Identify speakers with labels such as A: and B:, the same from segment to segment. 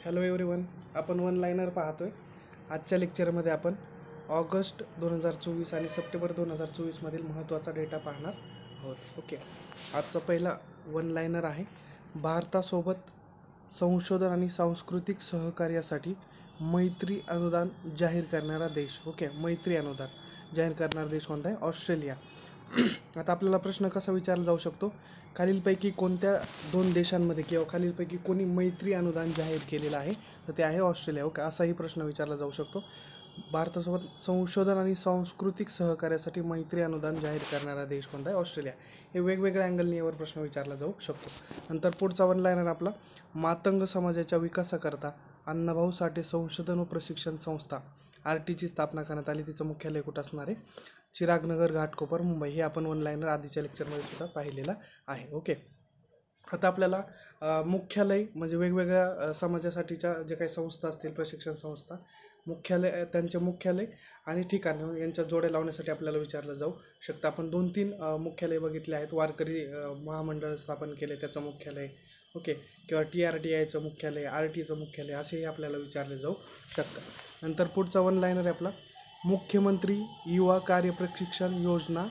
A: Hello everyone, आपण one liner पाहतोय. आजच्या लेक्चरमध्ये आपण ऑगस्ट 2024 आणि सप्टेंबर 2024 मधील महत्त्वाचा डेटा पाहणार आहोत. ओके, आजचा पहिला वन लायनर आहे. भारतासोबत संशोधन आणि सांस्कृतिक सहकार्यासाठी मैत्री अनुदान जाहीर करणारा देश. ओके, मैत्री अनुदान जाहीर करणारा देश कोणता आहे? ऑस्ट्रेलिया. आता आपल्याला प्रश्न कसा विचारला जाऊ शकतो? खालीलपैकी कोणत्या दोन देशांमध्ये किंवा खालीलपैकी कोणी मैत्री अनुदान जाहीर केलेलं आहे? तर ते आहे ऑस्ट्रेलिया. ओके, असाही प्रश्न विचारला जाऊ शकतो. भारतासोबत संशोधन आणि सांस्कृतिक सहकार्यासाठी मैत्री अनुदान जाहीर करणारा देश कोणता आहे? ऑस्ट्रेलिया. हे वेगवेगळ्या अँगलनी यावर प्रश्न विचारला जाऊ शकतो. नंतर पुढचा वन लायनर आपला, मातंग समाजाच्या विकासाकरता अण्णाभाऊ साठे संशोधन व प्रशिक्षण संस्था RTची स्थापना करण्यात आली. तिचं मुख्यालय कुठं असणार आहे? चिरागनगर, घाटकोपर, मुंबई. हे आपण वन लायनर आधीच्या लेक्चरमध्ये सुद्धा पाहिलेलं आहे. ओके, आता आपल्याला मुख्यालय म्हणजे वेगवेगळ्या समाजासाठीच्या जे काही संस्था असतील, प्रशिक्षण संस्था, मुख्यालय, त्यांचे मुख्यालय आणि ठिकाण यांच्या जोड्या लावण्यासाठी आपल्याला विचारलं जाऊ शकतं. आपण 2-3 मुख्यालय बघितले आहेत. वारकरी महामंडळ स्थापन केले, त्याचं मुख्यालय. ओके, किंवा TRTIचं मुख्यालय, RTचं मुख्यालय, असेही आपल्याला विचारले जाऊ शकतं. नंतर पुढचा वन लायनर आहे आपला, मुख्यमंत्री युवा कार्य प्रशिक्षण योजना.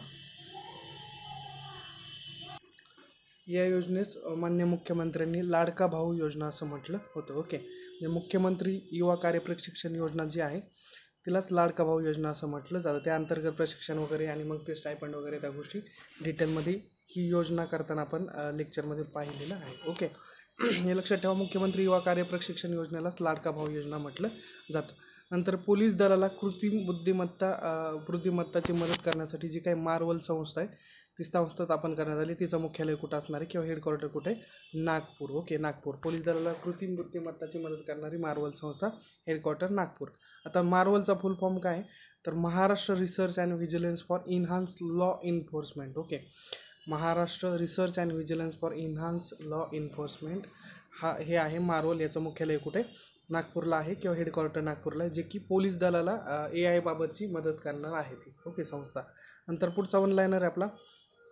A: या योजनेस माननीय मुख्यमंत्र्यांनी लाडका भाऊ योजना असं म्हटलं होतं. ओके, म्हणजे मुख्यमंत्री युवा कार्य प्रशिक्षण योजना जी आहे तिलाच लाडका भाऊ योजना असं म्हटलं जातं. त्या अंतर्गत प्रशिक्षण वगैरे आणि मग ते स्टायपंड वगैरे त्या गोष्टी डिटेलमध्ये ही योजना करताना आपण लेक्चरमध्ये पाहिलेलं आहे. ओके, हे लक्षात ठेवा, मुख्यमंत्री युवा कार्य प्रशिक्षण योजनेलाच लाडका भाऊ योजना म्हटलं जातं. नंतर पोलीस दलाला कृत्रिम बुद्धिमत्ताची मदत करण्यासाठी जी काही मार्वल संस्था आहे ती संस्था स्थापन करण्यात आली. तिचं मुख्यालय कुठं असणार आहे किंवा हेडक्वार्टर कुठे आहे? नागपूर. ओके, नागपूर. पोलीस दलाला कृत्रिम बुद्धिमत्ताची मदत करणारी मार्वल संस्था, हेडक्वार्टर नागपूर. आता मार्वलचा फुल फॉर्म काय आहे? तर Maharashtra research and vigilance for enhance law enforcement. Okay, Maharashtra research and vigilance for enhance law enforcement हे आहे मार्वल. याचं मुख्यालय कुठे? नागपूरला आहे किंवा हेडक्वार्टर नागपूरला आहे, जे की पोलीस दलाला AI बाबतची मदत करणार आहे ती. ओके, संस्था. नंतर पुढचा वन लायनर आहे आपला,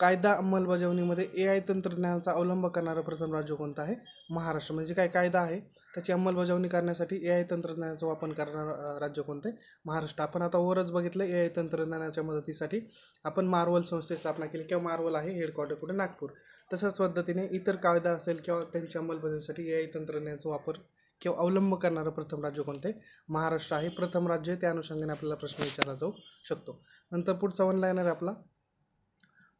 A: कायदा अंमलबजावणीमध्ये AI तंत्रज्ञानाचा अवलंब करणारं प्रथम राज्य कोणतं आहे? महाराष्ट्र. म्हणजे काय कायदा आहे त्याची अंमलबजावणी करण्यासाठी AI तंत्रज्ञानाचा वापर करणारं राज्य कोणतं आहे? महाराष्ट्र. आपण आता वरच बघितलं, AI तंत्रज्ञानाच्या मदतीसाठी आपण मार्वल संस्थेची स्थापना केली किंवा मार्वल आहे हेडक्वार्टर कुठे? नागपूर. तशाच पद्धतीने इतर कायदा असेल किंवा त्यांच्या अंमलबजावणीसाठी AI तंत्रज्ञानाचा वापर किंवा अवलंब करणारं प्रथम राज्य कोणतं आहे? महाराष्ट्र आहे प्रथम राज्य. त्या अनुषंगाने आपल्याला प्रश्न विचारला जाऊ शकतो. नंतर पुढचा वन लायनर आपला,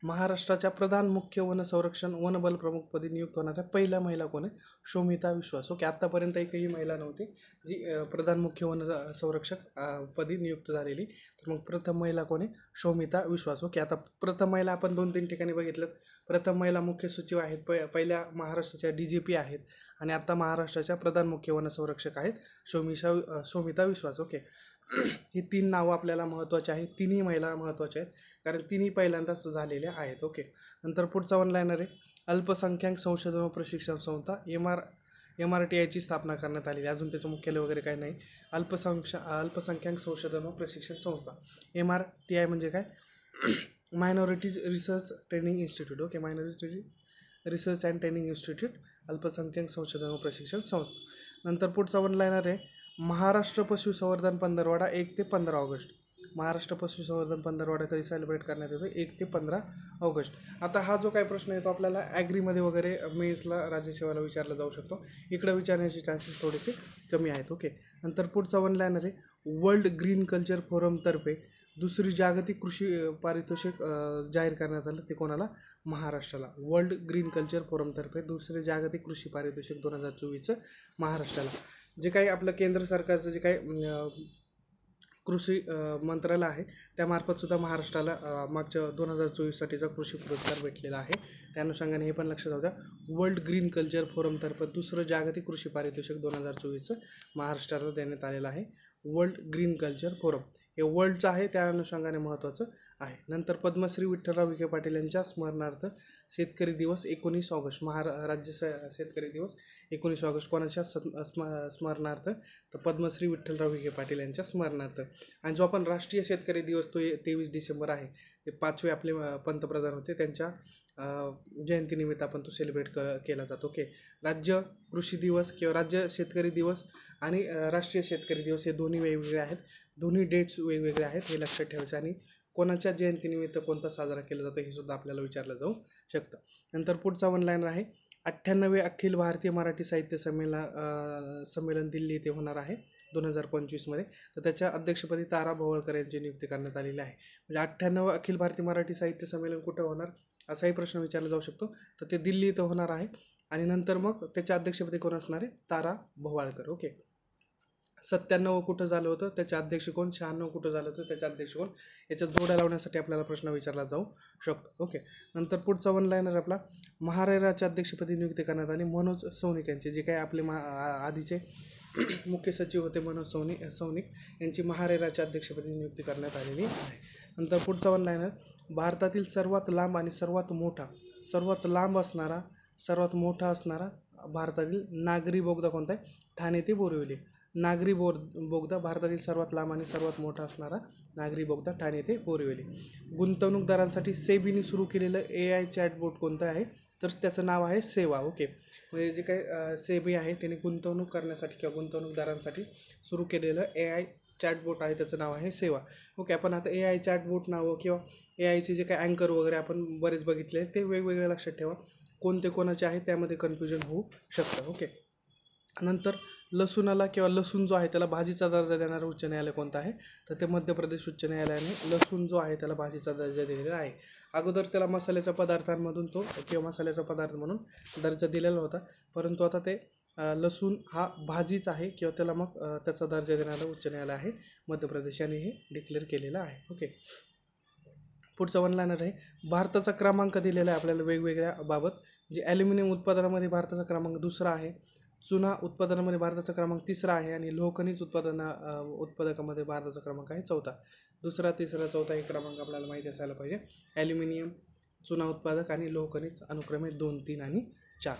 A: महाराष्ट्राच्या प्रधान मुख्य वन संरक्षण वनबल प्रमुखपदी नियुक्त होणाऱ्या पहिल्या महिला कोण आहे? शोमिता विश्वास. ओके, आत्तापर्यंत एकही महिला नव्हती जी प्रधान मुख्य वन संरक्षक पदी नियुक्त झालेली. तर मग प्रथम महिला कोण आहे? शोमिता विश्वास. ओके, आता प्रथम महिला आपण 2-3 ठिकाणी बघितलं. प्रथम महिला मुख्य सचिव आहेत, पहिल्या महाराष्ट्राच्या DGP आहेत आणि आता महाराष्ट्राच्या प्रधान मुख्य वन संरक्षक आहेत शोमिता विश्वास. ओके, ही 3 नावं आपल्याला महत्त्वाची आहेत. तिन्ही महिला महत्त्वाच्या आहेत कारण तिन्ही पहिल्यांदाच झालेल्या आहेत. ओके, नंतर पुढचा वन लायनर आहे, अल्पसंख्याक संशोधन व प्रशिक्षण संस्था MRTIची स्थापना करण्यात आलेली. अजून त्याचं मुख्यालय वगैरे काही नाही. अल्पसंख्याक संशोधन व प्रशिक्षण संस्था MRTI म्हणजे काय? Minorities research training institute. Okay, minority research and training institute, अल्पसंख्याक संशोधन व प्रशिक्षण संस्था. नंतर पुढचा वन लायनर आहे, महाराष्ट्र पशुसंवर्धन पंधरवडा 1 ते 15 ऑगस्ट. महाराष्ट्र पशुसंवर्धन पंधरवडा कधी सेलिब्रेट करण्यात येतो? 1 ते 15 ऑगस्ट. आता हा जो काही प्रश्न येतो आपल्याला ॲग्रीमध्ये वगैरे मेन्सला राज्यसेवेला विचारला जाऊ शकतो. इकडं विचारण्याचे चान्सेस थोडेसे कमी आहेत. ओके, नंतर पुढचा वन लायनर आहे, वर्ल्ड ग्रीन कल्चर फोरमतर्फे दुसरी जागतिक कृषी पारितोषिक जाहीर करण्यात आलं. ते कोणाला? महाराष्ट्राला. वर्ल्ड ग्रीन कल्चर फोरमतर्फे दुसरे जागतिक कृषी पारितोषिक 2024 महाराष्ट्राला. जे काही आपलं केंद्र सरकारचं जे काही कृषी मंत्रालय आहे त्यामार्फतसुद्धा महाराष्ट्राला मागच्या 2024साठीचा कृषी पुरस्कार भेटलेला आहे. त्या अनुषंगाने हे पण लक्षात होत्या, वर्ल्ड ग्रीन कल्चर फोरमतर्फे दुसरं जागतिक कृषी पारितोषिक 2024 महाराष्ट्राला देण्यात आलेलं आहे. वर्ल्ड ग्रीन कल्चर फोरम हे वर्ल्डचं आहे, त्या अनुषंगाने महत्त्वाचं आहे. नंतर पद्मश्री विठ्ठलराव विखे पाटील यांच्या स्मरणार्थ शेतकरी दिवस 19 ऑगस्ट राज्य शेतकरी दिवस 19 ऑगस्ट कोणाच्या स्मरणार्थ, तर पद्मश्री विठ्ठलराव विखे पाटील यांच्या स्मरणार्थ. आणि जो आपण राष्ट्रीय शेतकरी दिवस तो 23 डिसेंबर आहे, ते 5वे आपले पंतप्रधान होते त्यांच्या जयंतीनिमित्त आपण तो सेलिब्रेट केला जातो. ओके. राज्य कृषी दिवस किंवा राज्य शेतकरी दिवस आणि राष्ट्रीय शेतकरी दिवस हे दोन्ही वेगवेगळे आहेत, दोन्ही डेट्स वेगवेगळे आहेत, हे लक्षात ठेवायचं. आणि कोणाच्या जयंतीनिमित्त कोणता साजरा केला जातो हे सुद्धा आपल्याला विचारलं जाऊ शकतं. नंतर पुढचा वन लाईनर आहे, 98वे अखिल भारतीय मराठी साहित्य संमेलन दिल्ली येथे होणार आहे 2025मध्ये. तर त्याच्या अध्यक्षपदी तारा भोवळकर यांची नियुक्ती करण्यात आलेली आहे. म्हणजे 98वं अखिल भारतीय मराठी साहित्य संमेलन कुठं होणार असाही प्रश्न विचारला जाऊ शकतो. तर ते दिल्ली इथं होणार आहे. आणि नंतर मग त्याच्या अध्यक्षपदी कोण असणार आहे, तारा भोवाळकर. ओके. 97 कुठं झालं होतं, त्याचे अध्यक्ष कोण, 96 कुठं झालं होतं, त्याचे अध्यक्ष कोण, याच्यात जोड्या लावण्यासाठी आपल्याला प्रश्न विचारला जाऊ शकतो. ओके. नंतर पुढचा वन लाईनर आपला, महारेराच्या अध्यक्षपदी नियुक्ती करण्यात आली मनोज सौनिक यांची. जे काही आपले आधीचे मुख्य सचिव होते मनोज सौनिक यांची महारेराच्या अध्यक्षपदी नियुक्ती करण्यात आलेली आहे. नंतर पुढचा वन लाईनर, भारतातील सर्वात लांब आणि सर्वात मोठा असणारा भारतातील नागरी बोगदा कोणता आहे, ठाणे ते बोरिवली. नागरी बोगदा भारतातील सर्वात लांब आणि सर्वात मोठा असणारा नागरी बोगदा ठाणे ते बोरिवली. गुंतवणूकदारांसाठी सेबीने सुरू केलेलं AI चॅटबोट कोणतं आहे, तर त्याचं नाव आहे सेवा. ओके. म्हणजे जे काही सेबी आहे त्याने गुंतवणूक करण्यासाठी किंवा गुंतवणूकदारांसाठी सुरू केलेलं AI चॅटबोट आहे, त्याचं नाव आहे सेवा. ओके. आपण आता AI चॅटबोट नावं किंवा AIचे जे काही अँकर वगैरे आपण बरेच बघितले ते वेगवेगळे लक्षात ठेवा, कोणते कोणाचे आहे त्यामध्ये कन्फ्युजन होऊ शकतं. ओके. नंतर लसूणाला किंवा लसूण जो आहे त्याला भाजीचा दर्जा देणारं उच्च न्यायालय कोणतं आहे, तर ते मध्य प्रदेश उच्च न्यायालयाने लसूण जो आहे त्याला भाजीचा दर्जा दिलेला आहे. अगोदर त्याला मसाल्याच्या पदार्थांमधून तो किंवा मसाल्याचा पदार्थ म्हणून दर्जा दिलेला होता, परंतु आता ते लसूण हा भाजीच आहे किंवा त्याला मग त्याचा दर्जा देणारं उच्च न्यायालय आहे मध्य प्रदेश यांनी हे डिक्लेअर केलेलं आहे. ओके. पुढचा वन लाईनर आहे, भारताचा क्रमांक दिलेला आहे आपल्याला वेगवेगळ्या बाबत. जे ॲल्युमिनियम उत्पादनामध्ये भारताचा क्रमांक 2रा आहे, चुना उत्पादनामध्ये भारताचा क्रमांक 3रा आहे आणि लोहखनिज उत्पादकामध्ये भारताचा क्रमांक आहे 4था. 2रा, 3रा, 4था हे क्रमांक आपल्याला माहिती असायला पाहिजे. ॲल्युमिनियम, चुना उत्पादक आणि लोहखनिज अनुक्रमे 2, 3 आणि 4.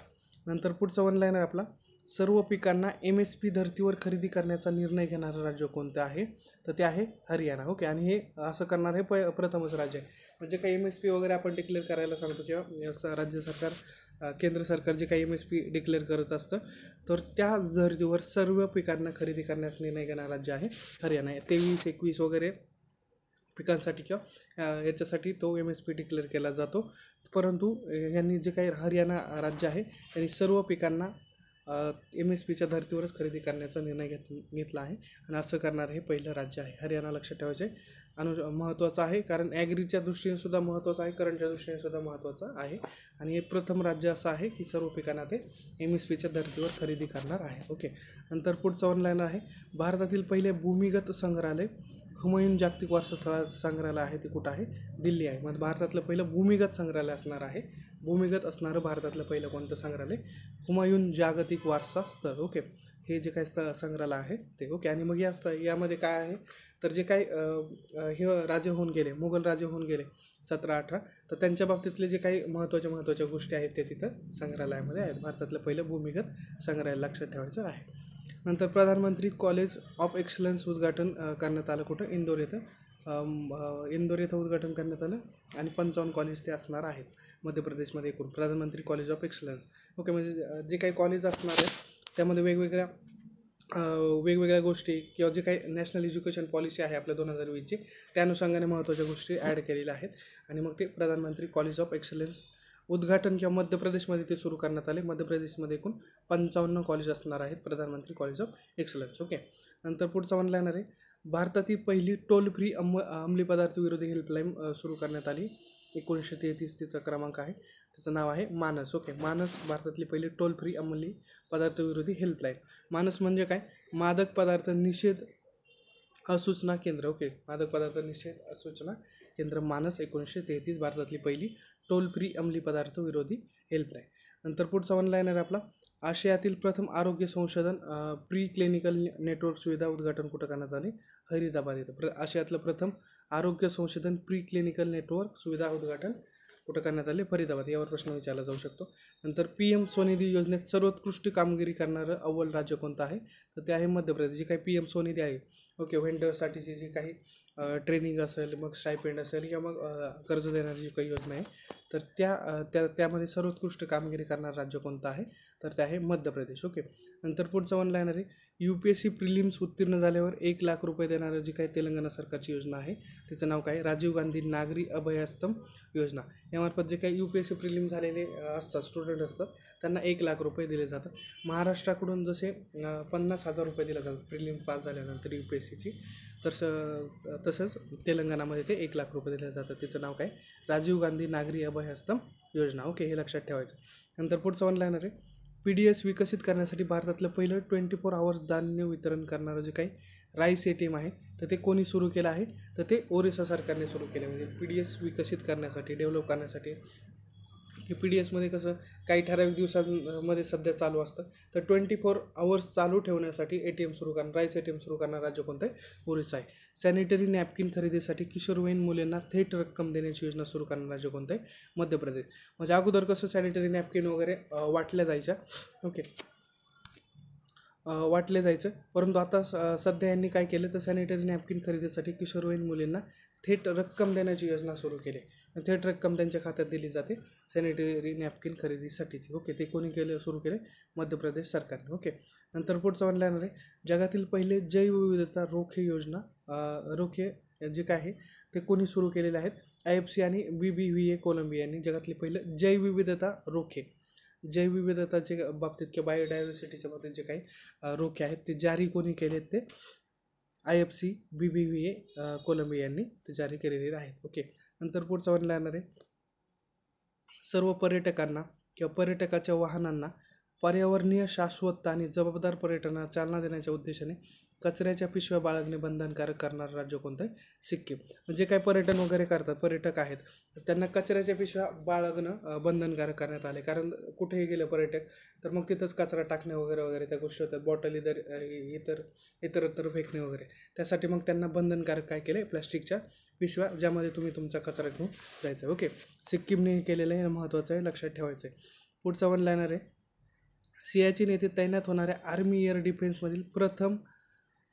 A: नंतर पुढचा वन लाईनर आपला, सर्व पिकांना MSP धर्तीवर खरेदी करण्याचा निर्णय घेणारं राज्य कोणतं आहे, तर ते आहे हरियाणा. ओके. आणि हे असं करणार हे प्रथमच राज्य आहे. म्हणजे काही MSP वगैरे आपण डिक्लेअर करायला सांगतो किंवा राज्य सरकार केंद्र सरकार जे काही MSP डिक्लेअर करत असतं, तर त्या धर्तीवर सर्व पिकांना खरेदी करण्यास निर्णय घेणारं राज्य आहे हरियाणा. 23, 21 वगैरे पिकांसाठी किंवा याच्यासाठी तो MSP डिक्लेअर केला जातो. परंतु यांनी जे काही हरियाणा राज्य आहे त्यांनी सर्व पिकांना MSPच्या धर्तीवरच खरेदी करण्याचा निर्णय घेतला आहे आणि असं करणारं हे पहिलं राज्य आहे हरियाणा. लक्षात ठेवायचं आहे, महत्त्वाचं आहे कारण ॲग्रीच्या दृष्टीने सुद्धा महत्त्वाचं आहे, करंटच्या दृष्टीने सुद्धा महत्त्वाचं आहे. आणि हे प्रथम राज्य असं आहे की सर्व पिकांना ते MSPच्या धर्तीवर खरेदी करणार आहे. ओके. नंतर पुढचं वन लाईनर आहे, भारतातील पहिले भूमिगत संग्रहालय हुमायून जागतिक वारसा संग्रहालय आहे ते कुठं आहे, दिल्ली आहे. मग भारतातलं पहिलं भूमिगत संग्रहालय असणार आहे. भूमिगत असणारं भारतातलं पहिलं कोणतं संग्रहालय, हुमायून जागतिक वारसा स्थळ. ओके. हे जे काही संग्रहालय आहे ते. ओके. आणि मग यामध्ये काय आहे, तर जे काही हे राजे होऊन गेले, मुघल राजे होऊन गेले 17-18, तर त्यांच्या बाबतीतले जे काही महत्त्वाच्या गोष्टी आहेत ते तिथं संग्रहालयामध्ये आहेत. भारतातलं पहिलं भूमिगत संग्रहालय लक्षात ठेवायचं आहे. नंतर प्रधानमंत्री कॉलेज ऑफ एक्सलन्स उद्घाटन करण्यात आलं कुठं, इंदोर येथं. इंदोर येथं उद्घाटन करण्यात आलं आणि 55 कॉलेज ते असणार आहेत मध्य प्रदेशमध्ये एकूण, प्रधानमंत्री कॉलेज ऑफ एक्सलन्स. ओके. म्हणजे जे काही कॉलेज असणार आहे त्यामध्ये वेगवेगळ्या गोष्टी किंवा जे काही नॅशनल एज्युकेशन पॉलिसी आहे आपल्या 2020ची त्या अनुषंगाने महत्त्वाच्या गोष्टी ॲड केलेल्या आहेत. आणि मग ते प्रधानमंत्री कॉलेज ऑफ एक्सलन्स उद्घाटन किंवा मध्य प्रदेशमध्ये ते सुरू करण्यात आले. मध्य प्रदेशमध्ये एकूण 55 कॉलेज असणार आहेत प्रधानमंत्री कॉलेज ऑफ एक्सलन्स. ओके. नंतर पुढचा वन लाईनर आहे, भारतातील पहिली टोल फ्री अंमली पदार्थ विरोधी हेल्पलाईन सुरू करण्यात आली 1933. तिचा क्रमांक आहे, त्याचं नाव आहे मानस. ओके. मानस भारतातली पहिली टोल फ्री अंमली पदार्थ विरोधी हेल्पलाईन. मानस म्हणजे काय, मादक पदार्थ निषेध असूचना केंद्र. ओके. मादक पदार्थ निषेध असूचना केंद्र मानस 1933 भारतातली पहिली टोल फ्री अंमली पदार्थ विरोधी हेल्पलाईन. नंतर पुढचा वन लाईनर आपला, आशियातील प्रथम आरोग्य संशोधन प्री क्लिनिकल नेटवर्क सुविधा उद्घाटन कुठं करण्यात आले, हैदराबाद इथं. आशियातलं प्रथम आरोग्य संशोधन प्री क्लिनिकल नेटवर्क सुविधा उद्घाटन कुठं करण्यात आले? फरीदाबाद. यावर प्रश्न विचारला जाऊ शकतो. नंतर PM स्वनिधी योजनेत सर्वोत्कृष्ट कामगिरी करणारं अव्वल राज्य कोणतं आहे? तर ते आहे मध्य प्रदेश. जी काही PM स्वनिधी आहे, ओके, व्हेंडरसाठीची जी काही ट्रेनिंग असेल, मग स्टायपेंड असेल किंवा मग कर्ज देणारी जी काही योजना आहे, तर त्यामध्ये सर्वोत्कृष्ट कामगिरी करणारं राज्य कोणतं आहे? तर ते आहे मध्य प्रदेश. ओके. नंतर पुढचं वन लाईनर आहे, UPSC प्रिलिम्स उत्तीर्ण झाल्यावर 1,00,000 रुपये देणारं जी काही तेलंगणा सरकारची योजना आहे, तिचं नाव काय? राजीव गांधी नागरी अभयस्तम योजना. यामार्फत जे काही UPSC प्रिलिम्स झालेले असतात, स्टुडंट असतात, त्यांना 1,00,000 रुपये दिले जातात. महाराष्ट्राकडून जसे 50,000 रुपये दिले जातात प्रिलिम पास झाल्यानंतर UPSCची, तसंच तेलंगणामध्ये ते 1,00,000 रुपये दिले जातात. तिचं नाव काय? राजीव गांधी नागरी अभयहस्तम योजना. ओके, हे लक्षात ठेवायचं. नंतर पुढचं वन लाईनर आहे, PDS विकसित करण्यासाठी भारतातलं पहिलं 24 आवर्स धान्य वितरण करणारं जे काही राईस ATM आहे, तर ते कोणी सुरू केलं आहे? तर ते ओरिसा सरकारने सुरू केलं. म्हणजे PDS विकसित करण्यासाठी, डेव्हलप करण्यासाठी, की PDSमध्ये कसं काही ठराविक दिवसांमध्ये सध्या चालू असतं, तर 24 आवर्स चालू ठेवण्यासाठी ATM सुरू करणार, राईस ATM सुरू करणारं राज्य कोणतं आहे? ओरिसा आहे. सॅनिटरी नॅपकिन खरेदीसाठी किशोरवयीन मुलींना थेट रक्कम देण्याची योजना सुरू करणारं राज्य कोणतं आहे? मध्य प्रदेश. म्हणजे अगोदर कसं सॅनिटरी नॅपकिन वगैरे वाटल्या जायच्या, ओके, वाटले जायचं, परंतु आता सध्या यांनी काय केलं, तर सॅनिटरी नॅपकिन खरेदीसाठी किशोरवयीन मुलींना थेट रक्कम देण्याची योजना सुरू केली. थेट रक्कम त्यांच्या खात्यात दिली जाते सॅनिटरी नॅपकिन खरेदीसाठीची. ओके, ते कोणी सुरू केले? मध्य प्रदेश सरकारने. ओके. नंतर पुढचं वन लाईनर आहे, जगातील पहिले जैवविविधता रोखे योजना, रोखे जे काय आहे ते कोणी सुरू केलेले आहेत? IFC आणि BBVA कोलंबिया यांनी जगातले पहिलं जैवविविधता रोखे, जैवविविधताच्या बाबतीत किंवा बायोडायव्हर्सिटीच्या बाबतीत जे काही रोखे आहेत ते जारी कोणी केलेत? ते IFC BBVA कोलंबिया यांनी ते जारी केलेले आहेत. ओके. नंतर पुढचं वन लाईनर आहे, सर्व पर्यटकांना किंवा पर्यटकाच्या वाहनांना पर्यावरणीय शाश्वतता आणि जबाबदार पर्यटनाला चालना देण्याच्या उद्देशाने कचऱ्याच्या पिशव्या बाळगणे बंधनकारक करणारं राज्य कोणतं आहे? सिक्कीम. म्हणजे काय पर्यटन वगैरे करतात, पर्यटक आहेत, त्यांना कचऱ्याच्या पिशव्या बाळगणं बंधनकारक करण्यात आले. कारण कुठेही गेले पर्यटक तर मग तिथंच कचरा टाकणे वगैरे वगैरे त्या गोष्टी होतात, बॉटल इतरत्र फेकणे वगैरे. त्यासाठी मग त्यांना बंधनकारक काय केले? प्लॅस्टिकच्या पिशव्या, ज्यामध्ये तुम्ही तुमचा कचरा घेऊन जायचा. ओके, सिक्कीमने हे केलेलं आहे, महत्त्वाचं आहे, लक्षात ठेवायचं आहे. पुढचा वन लाईनर आहे, सियाचीन येथे तैनात होणाऱ्या आर्मी एअर डिफेन्समधील प्रथम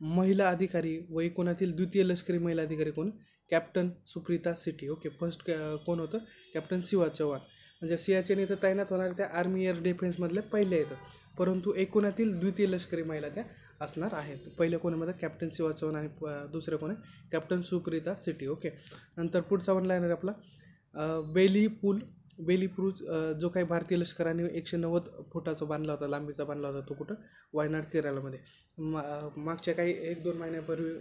A: महिला अधिकारी व एकूणातील द्वितीय लष्करी महिला अधिकारी कोण? Captain Supreetha CT. Okay, first कोण होतं? कॅप्टन शिवा चव्हाण. म्हणजे सियाचीन येथे तैनात होणाऱ्या त्या आर्मी एअर डिफेन्समधल्या पहिल्या येतं, परंतु एकूणातील द्वितीय लष्करी महिला त्या असणार आहेत. पहिलं कोणामध्ये? कॅप्टन शिवा चव्हाण आणि दुसरं कोण आहे? Captain Supreetha CT. ओके. नंतर पुढचा वन लाईनर आपला बेलीपूल जो काही भारतीय लष्कराने 190 फुटाचा बांधला होता, लांबीचा बांधला होता, तो कुठं? वायनाड केरळमध्ये. मागच्या काही 1-2 महिन्यापूर्वी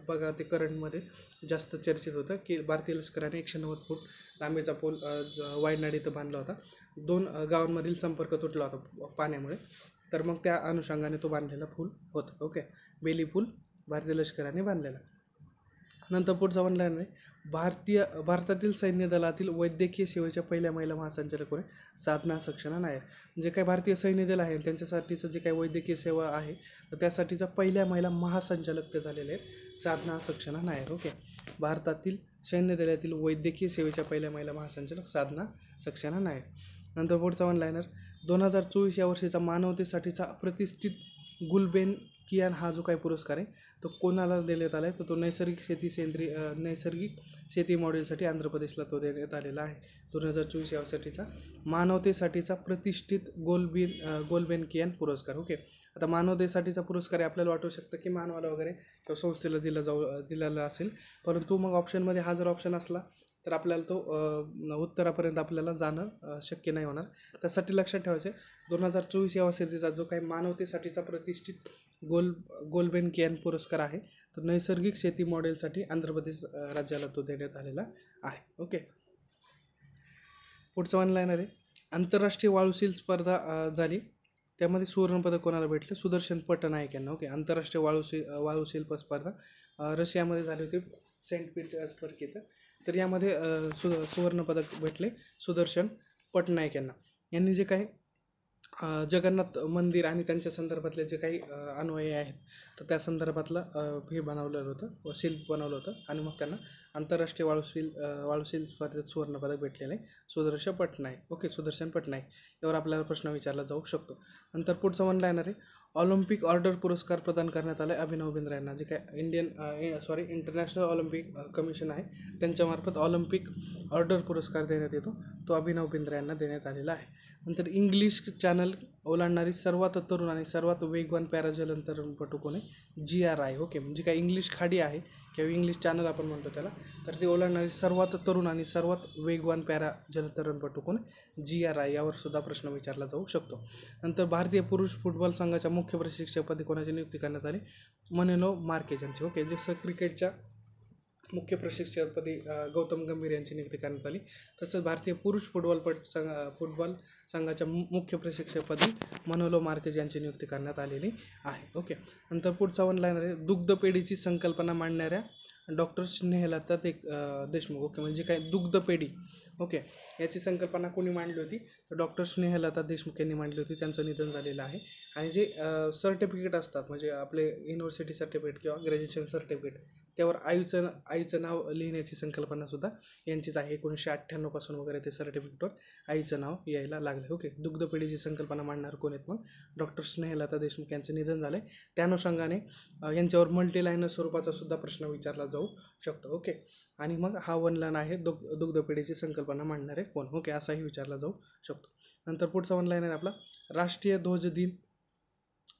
A: बघा ते करंटमध्ये जास्त चर्चेत होतं की भारतीय लष्कराने 190 फूट लांबीचा पूल वायनाड इथं बांधला होता. 2 गावांमधील संपर्क तुटला होता पाण्यामुळे, तर मग त्या अनुषंगाने तो बांधलेला पूल होता. ओके, बेली पूल भारतीय लष्कराने बांधलेला. नंतर पुढचा वन लाईन आहे, भारतातील सैन्य दलातील वैद्यकीय सेवेच्या पहिल्या महिला महासंचालक कोण आहे? साधना सक्सेना नायर. जे काही भारतीय सैन्य दल आहे त्यांच्यासाठीचं जे काही वैद्यकीय सेवा आहे तर त्यासाठीचा पहिल्या महिला महासंचालक ते झालेले आहेत साधना सक्सेना नायर. ओके, भारतातील सैन्य दलातील वैद्यकीय सेवेच्या पहिल्या महिला महासंचालक साधना सक्सेना नायर. नंतर पुढचा वन लाईनर, 2024 या वर्षीचा मानवतेसाठीचा प्रतिष्ठित गुलबेनकियान हा जो काही पुरस्कार आहे तो कोणाला देण्यात आला आहे? तर तो नैसर्गिक शेती मॉडेलसाठी आंध्र प्रदेशला तो देण्यात आलेला आहे. 2024 या वर्षीचा मानवतेसाठीचा प्रतिष्ठित गुलबेनकियान पुरस्कार. ओके, आता मानवतेसाठीचा पुरस्कार आहे, आपल्याला वाटू शकतं की मानवाला वगैरे किंवा संस्थेला दिलेला असेल, परंतु मग ऑप्शनमध्ये हा जर ऑप्शन असला तर आपल्याला तो उत्तरापर्यंत आपल्याला जाणं शक्य नाही होणार. त्यासाठी लक्षात ठेवायचं आहे 2024 या वर्षीचा जो काही मानवतेसाठीचा प्रतिष्ठित गुलबेनकियान पुरस्कार आहे तो नैसर्गिक शेती मॉडेलसाठी आंध्र प्रदेश राज्याला तो देण्यात आलेला आहे. ओके, पुढचं वन लाईनर आहे, आंतरराष्ट्रीय वाळूशील स्पर्धा झाली, त्यामध्ये सुवर्णपदक कोणाला भेटलं? सुदर्शन पटनायक यांना. ओके, आंतरराष्ट्रीय वाळूशील स्पर्धा रशियामध्ये झाली होती, सेंट पीटर्सबर्ग इथं. तर यामध्ये सुवर्णपदक भेटले सुदर्शन पटनायक यांना. यांनी जे काही जगन्नाथ मंदिर आणि त्यांच्या संदर्भातले जे काही अन्वये आहेत तर त्या संदर्भातलं हे बनवलेलं होतं, शिल्प बनवलं होतं आणि मग त्यांना आंतरराष्ट्रीय वाळूशील स्पर्धेत सुवर्णपदक भेटलेलं आहे सुदर्शन पटनायक. ओके, सुदर्शन पटनायक यावर आपल्याला प्रश्न विचारला जाऊ शकतो. नंतर पुढचं वन लायनर आहे, ऑलिम्पिक ऑर्डर पुरस्कार प्रदान करण्यात आला आहे अभिनव बिंद्रा यांना. जे काय इंटरनॅशनल ऑलिम्पिक कमिशन आहे त्यांच्यामार्फत ऑलिम्पिक ऑर्डर पुरस्कार देण्यात येतो, तो अभिनव बिंद्रा यांना देण्यात आलेला आहे. नंतर इंग्लिश चॅनल ओलांडणारी सर्वात तरुण आणि सर्वात वेगवान पॅराजलतरणपटू कोण आहे? GRI. ओके, म्हणजे काय इंग्लिश खाडी आहे किंवा इंग्लिश चॅनल आपण म्हणतो त्याला, तर ती ओलांडणारी सर्वात तरुण आणि सर्वात वेगवान जलतरणपटू कोण? GRI. यावर सुद्धा प्रश्न विचारला जाऊ शकतो. नंतर भारतीय पुरुष फुटबॉल संघाच्या मुख्य प्रशिक्षकपदी कोणाची नियुक्ती करण्यात आली? मानुएलो मार्केज यांची. ओके, जसं क्रिकेटच्या मुख्य प्रशिक्षकपदी गौतम गंभीर यांची नियुक्ती करण्यात आली, तसंच भारतीय पुरुष फुटबॉल संघाच्या मुख्य प्रशिक्षकपदी मानुएलो मार्केज यांची नियुक्ती करण्यात आलेली आहे. ओके, नंतर पुढचा वन लाईनर आहे, दुग्धपेढीची संकल्पना मांडणाऱ्या डॉक्टर स्नेहलता देशमुख. ओके, म्हणजे काय दुग्धपेढी. ओके, याची संकल्पना कोणी मांडली होती? तर डॉक्टर स्नेहलता देशमुख यांनी मांडली होती. त्यांचं निधन झालेलं आहे. आणि जे सर्टिफिकेट असतात म्हणजे आपले युनिव्हर्सिटी सर्टिफिकेट किंवा ग्रॅज्युएशन सर्टिफिकेट, त्यावर आईचं नाव लिहिण्याची संकल्पनासुद्धा यांचीच आहे. 1998 पासून वगैरे ते सर्टिफिकेटवर आईचं नाव यायला लागलं. ओके, दुग्धपेढीची संकल्पना मांडणार कोण आहेत? मग डॉक्टर स्नेहलता देशमुख यांचं निधन झालं आहे. त्या अनुषंगाने यांच्यावर मल्टीलाईनर स्वरूपाचा सुद्धा प्रश्न विचारला जाऊ शकतो. ओके, आणि मग हा वन लाईन आहे, दुग्धपेढीची संकल्पना मांडणारे कोण? ओके, असाही विचारला जाऊ शकतो. नंतर पुढचा वन लाईन आहे आपला, राष्ट्रीय ध्वज दिन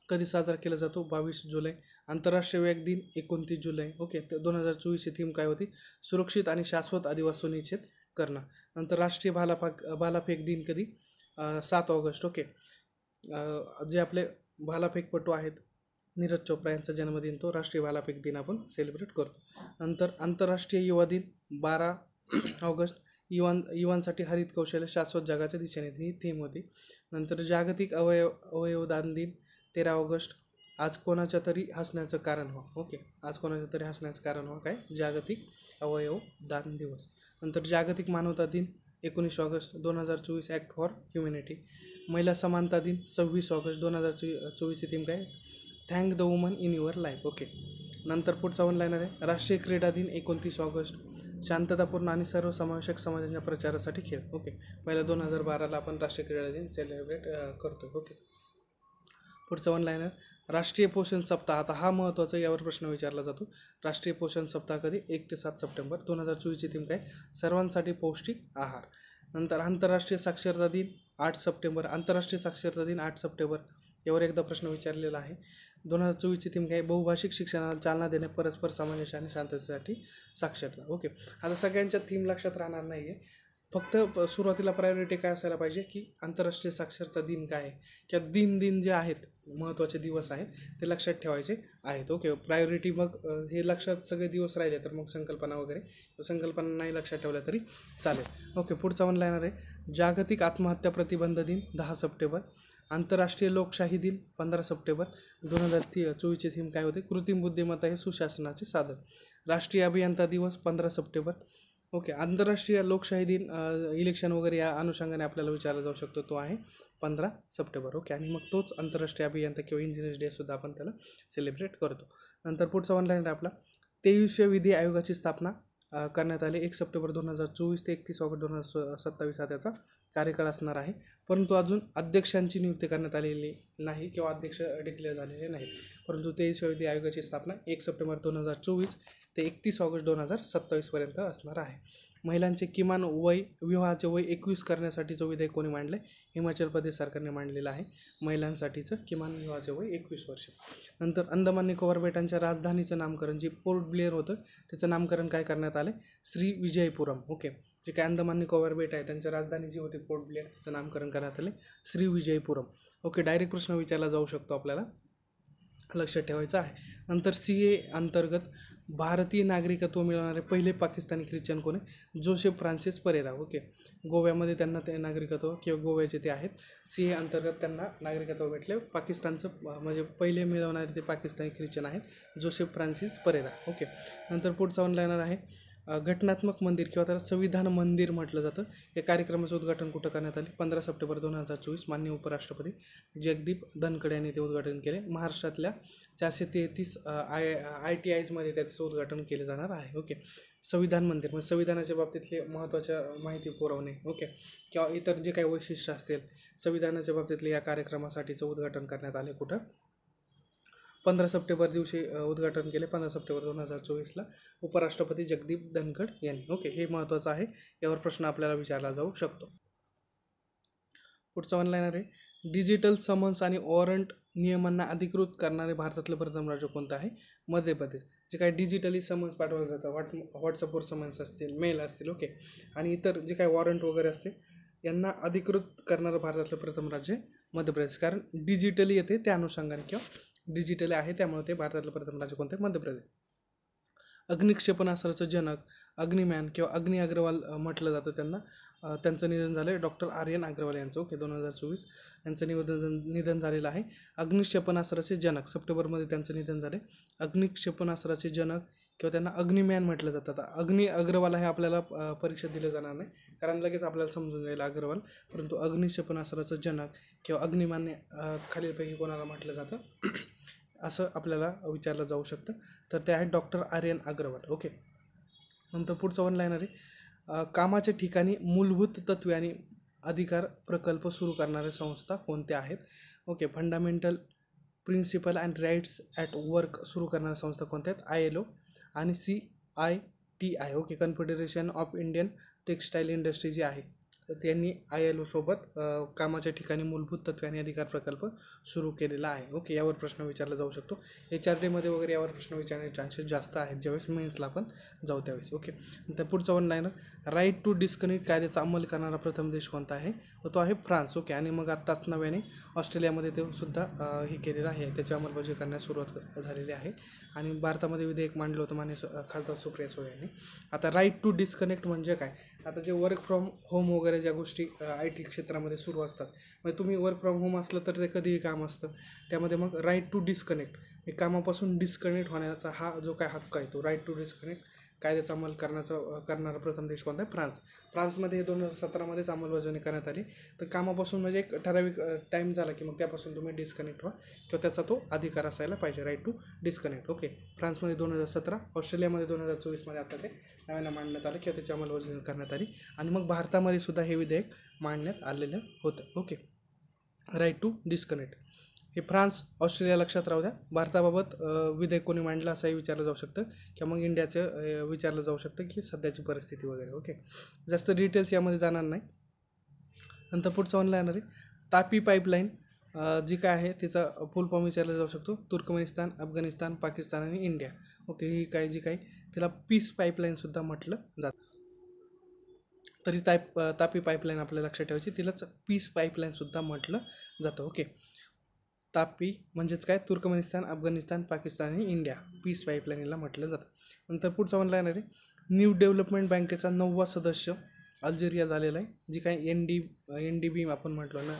A: कधी साजरा केला जातो? 22 जुलै. आंतरराष्ट्रीय व्याघ्र दिन 29 जुलै. ओके, 2024ची थीम काय होती? सुरक्षित आणि शाश्वत अधिवास सुनिश्चित करणं. नंतर राष्ट्रीय भालाफेक दिन कधी? 7 ऑगस्ट. ओके, जे आपले भालाफेकपटू आहेत नीरज चोप्रा यांचा जन्मदिन, तो राष्ट्रीय भालाफेक दिन आपण सेलिब्रेट करतो. नंतर आंतरराष्ट्रीय युवा दिन 12 ऑगस्ट. युवांसाठी हरित कौशल्य शाश्वत जगाच्या दिशेने ही थीम होती. नंतर जागतिक अवयवदान दिन 13 ऑगस्ट. आज कोणाच्या तरी हसण्याचं कारण व्हा. ओके, आज कोणाच्या तरी हसण्याचं कारण व्हा, काय? जागतिक अवयवदान दिवस. नंतर जागतिक मानवता दिन 19 ऑगस्ट 2024, ॲक्ट फॉर ह्युमॅनिटी. महिला समानता दिन 26 ऑगस्ट 2024ची थीम काय? Thank the woman in your life. Okay, नंतर पुढचा वन लाईनर आहे, राष्ट्रीय क्रीडा दिन 29 ऑगस्ट. शांततापूर्ण आणि सर्वसमावेशक समाजाच्या प्रचारासाठी खेळ. ओके, पहिला 2012ला आपण राष्ट्रीय क्रीडा दिन सेलिब्रेट करतो. ओके, पुढचा वन लाईनर, राष्ट्रीय पोषण सप्ताह. आता हा महत्त्वाचा, यावर प्रश्न विचारला जातो. राष्ट्रीय पोषण सप्ताह कधी? 1 ते 7 सप्टेंबर 2024ची थीम काय? सर्वांसाठी पौष्टिक आहार. नंतर आंतरराष्ट्रीय साक्षरता दिन 8 सप्टेंबर. आंतरराष्ट्रीय साक्षरता दिन 8 सप्टेंबर, यावर एकदा प्रश्न विचारलेला आहे. 2024ची थीम काय? बहुभाषिक शिक्षणाला चालना देणे, परस्पर सामंजस्य आणि शांततेसाठी साक्षरता. ओके, आता सगळ्यांच्या थीम लक्षात राहणार नाही आहे. फक्त सुरुवातीला प्रायोरिटी काय असायला पाहिजे की आंतरराष्ट्रीय साक्षरता दिन काय आहे किंवा दिन जे आहेत महत्त्वाचे दिवस आहेत ते लक्षात ठेवायचे आहेत. ओके, प्रायोरिटी मग हे लक्षात सगळे दिवस राहिले तर मग संकल्पना नाही लक्षात ठेवल्या तरी चालेल. ओके, पुढचा वन लाईनर आहे, जागतिक आत्महत्या प्रतिबंध दिन 10 सप्टेंबर. आंतरराष्ट्रीय लोकशाही दिन 15 सप्टेंबर 2024ची थीम काय होते? कृत्रिम बुद्धिमत्ता हे सुशासनाचे साधन. राष्ट्रीय अभियंता दिवस 15 सप्टेंबर. ओके, आंतरराष्ट्रीय लोकशाही दिन इलेक्शन वगैरे या अनुषंगाने आपल्याला विचारला जाऊ शकतो, तो आहे 15 सप्टेंबर. ओके, आणि मग तोच आंतरराष्ट्रीय अभियंता किंवा इंजिनियर्स डे सुद्धा आपण त्याला सेलिब्रेट करतो. नंतर पुढचा ऑनलाईन आपला 23व्या विधी आयोगाची स्थापना करण्यात आली 1 सप्टेंबर 2024 ते 31 ऑगस्ट 2027 हा त्याचा कार्यकाळ असणार आहे. परंतु अजून अध्यक्षांची नियुक्ती करण्यात आलेली नाही किंवा अध्यक्ष डिक्लेअर झालेले नाहीत. परंतु 23व्या विधी आयोगाची स्थापना 1 सप्टेंबर 2024 ते 31 ऑगस्ट 2027पर्यंत असणार आहे. महिलांचे किमान विवाहाचे वय 21 करण्यासाठीचं विधेयक कोणी मांडलं? हिमाचल प्रदेश सरकारने मांडलेलं आहे. महिलांसाठीचं किमान विवाहाचे वय 21 वर्ष. नंतर अंदमान निकोबार बेटांच्या राजधानीचं नामकरण, जे पोर्ट ब्लेअर होतं त्याचं नामकरण काय करण्यात आलं? श्री विजयपुरम. ओके, जे काय अंदमान निकोबार बेट आहे त्यांच्या राजधानी जी होती पोर्ट ब्लेअर, त्याचं नामकरण करण्यात आले श्री विजयपुरम. ओके, डायरेक्ट प्रश्न विचारला जाऊ शकतो, आपल्याला लक्षात ठेवायचं आहे. नंतर CA अंतर्गत भारतीय नागरिकत्व मिळवणारे पहिले पाकिस्तानी ख्रिश्चन कोण आहे? Joseph Francis Pereira. ओके, गोव्यामध्ये त्यांना ते नागरिकत्व किंवा गोव्याचे ते आहेत. CA अंतर्गत त्यांना नागरिकत्व भेटले. पाकिस्तानचं म्हणजे पहिले मिळवणारे ते पाकिस्तानी ख्रिश्चन आहेत जोसेफ फ्रान्सिस परेरा. ओके, नंतर पुढचा ऑनलाईनर आहे घटनात्मक मंदिर किंवा त्याला संविधान मंदिर म्हटलं जातं. या कार्यक्रमाचं उद्घाटन कुठं करण्यात आले? 15 सप्टेंबर 2024 माननीय उपराष्ट्रपती जगदीप धनखड यांनी ते उद्घाटन केले. महाराष्ट्रातल्या 433 ITIsमध्ये त्याचं उद्घाटन केलं जाणार आहे. ओके. संविधान मंदिर म्हणजे संविधानाच्या बाबतीतले महत्त्वाच्या माहिती पुरवणे. ओके. किंवा इतर जे काही वैशिष्ट्य असतील संविधानाच्या बाबतीतले या कार्यक्रमासाठीचं उद्घाटन करण्यात आले कुठं? 15 सप्टेंबर दिवशी उद्घाटन केले. 15 सप्टेंबर 2024ला उपराष्ट्रपती जगदीप धनखड यांनी. ओके. हे महत्त्वाचं आहे. यावर प्रश्न आपल्याला विचारला जाऊ शकतो. पुढचा ऑनलाईनर आहे. डिजिटल समन्स आणि वॉरंट नियमांना अधिकृत करणारे भारतातलं प्रथम राज्य कोणतं आहे? मध्य प्रदेश. जे काही डिजिटली समन्स पाठवलं जातं, व्हॉट्सअपवर समन्स असतील, मेल असतील, ओके, आणि इतर जे काही वॉरंट वगैरे असते यांना अधिकृत करणारं भारतातलं प्रथम राज्य मध्य प्रदेश. कारण डिजिटली येते त्या अनुषंगाने किंवा डिजिटली आहे त्यामुळे ते भारतातलं प्रथम राज्य कोणतं आहे? मध्य प्रदेश. अग्निक्षेपणास्त्राचं जनक अग्निमॅन किंवा अग्नि अग्रवाल म्हटलं जातं त्यांना. त्यांचं निधन झालं आहे डॉक्टर आर्यन अग्रवाल यांचं. ओके. 2024 यांचं निधन झालेलं आहे. अग्निक्षेपणास्त्राचे जनक सप्टेंबरमध्ये त्यांचं निधन झाले. अग्निक्षेपणास्त्राचे जनक किंवा त्यांना अग्निमॅन म्हटलं जातं. आता अग्नि अग्रवाल हे आपल्याला परीक्षेत दिलं जाणार नाही कारण लगेच आपल्याला समजून जाईल अग्रवाल, परंतु अग्निक्षेपणास्त्राचं जनक किंवा अग्निमॅन खालीलपैकी कोणाला म्हटलं जातं असं आपल्याला विचारलं जाऊ शकतं. तर ते आहे डॉक्टर आर्यन अग्रवाल. ओके. नंतर पुढचं ऑनलाईनर आहे. कामाच्या ठिकाणी मूलभूत तत्त्वे आणि अधिकार प्रकल्प सुरू करणाऱ्या संस्था कोणत्या आहेत? Okay. Fundamental principle and rights at work सुरू करणाऱ्या संस्था कोणत्या आहेत? ILO आणि CITI. Okay. Confederation of Indian textile industry जी आहे तर त्यांनी ILO सोबत कामाच्या ठिकाणी मूलभूत तत्त्वे आणि अधिकार प्रकल्प सुरू केलेला आहे. ओके. यावर प्रश्न विचारला जाऊ शकतो. HRDमध्ये वगैरे यावर प्रश्न विचारण्याचे चान्सेस जास्त आहेत ज्यावेळेस मेन्सला आपण जाऊ त्यावेळेस. ओके. तर पुढचा ऑनलाईनर. राईट टू डिस्कनेक्ट कायद्याचा अंमल करणारा प्रथम देश कोणता आहे? तर तो आहे फ्रान्स. ओके. आणि मग आत्ताच नव्याने ऑस्ट्रेलियामध्ये ते सुद्धा हे केलेलं आहे, त्याची अंमलबजावणी करण्यास सुरुवात झालेली आहे. आणि भारतामध्ये विधेयक मांडलं होतं मान्य खासदार सुप्रिया सुळे यांनी. आता राईट टू डिस्कनेक्ट म्हणजे काय? आता जे वर्क फ्रॉम होम वगैरे ज्या गोष्टी IT क्षेत्रामध्ये सुरू असतात, म्हणजे तुम्ही वर्क फ्रॉम होम असलं तर ते कधीही काम असतं, त्यामध्ये मग राईट टू डिस्कनेक्ट हे कामापासून डिस्कनेक्ट होण्याचा हा जो काय हक्क आहे तो राईट टू डिस्कनेक्ट कायद्याचा अंमल करणारा प्रथम देश कोणता आहे? फ्रान्स. फ्रान्समध्ये 2017मध्येच अंमलबजावणी करण्यात आली. तर कामापासून म्हणजे एक ठराविक टाईम झाला की मग त्यापासून तुम्ही डिस्कनेक्ट व्हा किंवा त्याचा तो अधिकार असायला पाहिजे, राईट टू डिस्कनेक्ट. ओके. फ्रान्समध्ये 2017, ऑस्ट्रेलियामध्ये 2024मध्ये आता ते नव्यानं मांडण्यात आलं किंवा त्याची अंमलबजावणी करण्यात आली. आणि मग भारतामध्ये सुद्धा हे विधेयक मांडण्यात आलेलं होतं. ओके. राईट टू डिस्कनेक्ट हे फ्रान्स, ऑस्ट्रेलिया लक्षात राहू द्या. भारताबाबत विधेयक कोणी मांडलं असंही विचारलं जाऊ शकतं किंवा मग इंडियाचं विचारलं जाऊ शकतं की सध्याची परिस्थिती वगैरे. ओके. जास्त डिटेल्स यामध्ये जाणार नाही. नंतर पुढचं ऑनलाईनर आहे. तापी पाईपलाईन जी काय आहे तिचा फुल फॉर्म विचारला जाऊ शकतो. तुर्कमेनिस्तान, अफगाणिस्तान, पाकिस्तान आणि इंडिया. ओके. ही काय जी काही तिला पीस पाईपलाईनसुद्धा म्हटलं जातं. तरी तापी पाईपलाईन आपल्याला लक्षात ठेवायची, तिलाच पीस पाईपलाईनसुद्धा म्हटलं जातं. ओके. तापी म्हणजेच काय? तुर्कमेनिस्तान, अफगाणिस्तान, पाकिस्तान आणि इंडिया. पीस पाईपलाईनला म्हटलं जातं. नंतर पुढचा ऑनलाईनर आहे. न्यू डेव्हलपमेंट बँकेचा 9वा सदस्य अल्जेरिया झालेला आहे. जी काही NDB आपण म्हटलो ना,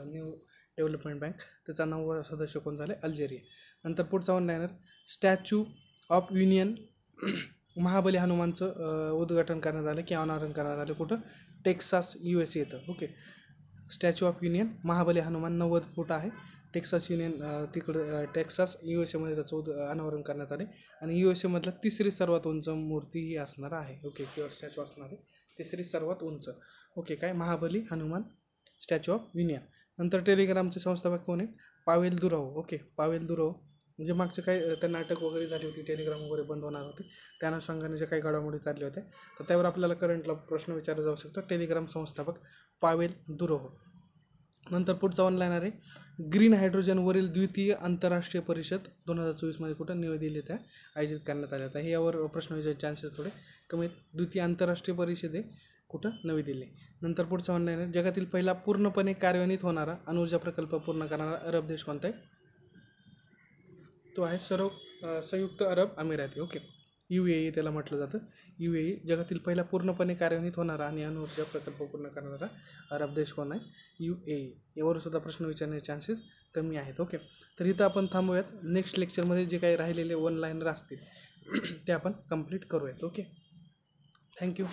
A: न्यू डेव्हलपमेंट बँक, त्याचा 9वा सदस्य कोण झाले? अल्जेरिया. नंतर पुढचा ऑनलाईनर. स्टॅच्यू ऑफ युनियन महाबली हनुमानचं उद्घाटन करण्यात आलं किंवा अनावरण करण्यात आलं कुठं? टेक्सास USA येतं. ओके. स्टॅच्यू ऑफ युनियन महाबली हनुमान 90 फूट आहे. टेक्सास युनियन तिकडं टेक्सास USAमध्ये त्याचं अनावरण करण्यात आले. आणि USAमधलं तिसरी सर्वात उंच मूर्ती ही असणार आहे. ओके. किंवा स्टॅच्यू असणार आहे तिसरी सर्वात उंच. ओके. काय? महाबली हनुमान स्टॅच्यू ऑफ युनियन. नंतर टेलिग्रामचे संस्थापक कोण आहे? पावेल दुराव. ओके. पावेल दुराव म्हणजे मागचे काही त्या नाटक वगैरे झाली होती, टेलिग्राम वगैरे बंद होणार होते, त्या अनुषंगाने जे काही घडामोडी चालल्या होत्या तर त्यावर आपल्याला करंटला प्रश्न विचारला जाऊ शकतो. टेलिग्राम संस्थापक पावेल दुराव. नंतर पुढचा ऑनलाईनर आहे. ग्रीन हायड्रोजनवरील द्वितीय आंतरराष्ट्रीय परिषद 2024मध्ये कुठं? नवी दिल्लीत आयोजित करण्यात आल्या. आता हे यावर प्रश्न विचारायचे चान्सेस थोडे कमी आहेत. द्वितीय आंतरराष्ट्रीय परिषद आहे कुठं? नवी दिल्ली. नंतर पुढचा ऑनलाईनर. जगातील पहिला पूर्णपणे कार्यान्वित होणारा अणुऊर्जा प्रकल्प पूर्ण करणारा अरब देश कोणता आहे? तो आहे संयुक्त अरब अमिराती. ओके. UAE त्याला म्हटलं जातं. UAE जगातील पहिला पूर्णपणे कार्यान्वित होणारा आणि अणुऊर्जा प्रकल्प पूर्ण करणारा अरब देश कोण आहे? UAE. यावर सुद्धा प्रश्न विचारण्याचे चान्सेस कमी आहेत. ओके. तर इथं आपण थांबूयात. नेक्स्ट लेक्चरमध्ये जे काही राहिलेले ऑनलाईनर असतील ते आपण कंप्लीट करूयात. ओके. थँक्यू.